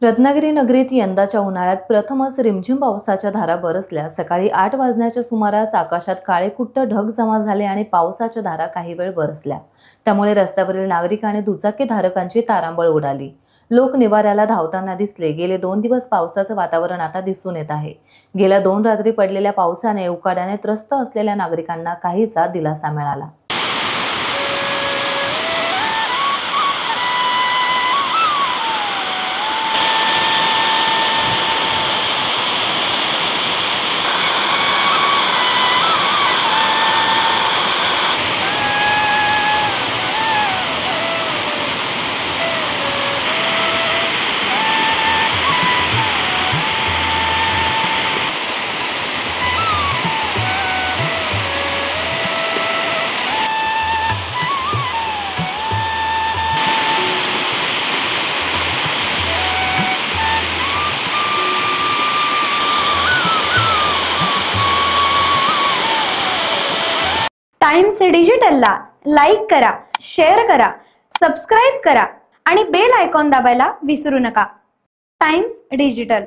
रत्नागिरी नगरीत यंदाच्या उन्हाळ्यात प्रथमच रिमझिम पावसाच्या धारा बरसल्या। सकाळी 8 वाजण्याच्या सुमारास आकाशात काळेकुट्ट ढग जमा झाले आणि पावसाच्या धारा काही वेळ बरसल्या। त्यामुळे रस्त्यावरील नागरिक आणि दुचाकीधारकांची तारांबळ उडाली। लोक निवाऱ्याला धावताना दिसले। गेले 2 दिवस पावसाचं वातावरण आता दिसून येत आहे। गेल्या 2 रात्री पडलेल्या पावसाने उकाड्याने त्रस्त असलेल्या नागरिकांना काहीसा दिलासा मिळाला। टाइम्स डिजिटलला लाईक करा, शेअर करा, सबस्क्राइब करा आणि बेल आयकॉन दाबायला विसरू नका। Times digital.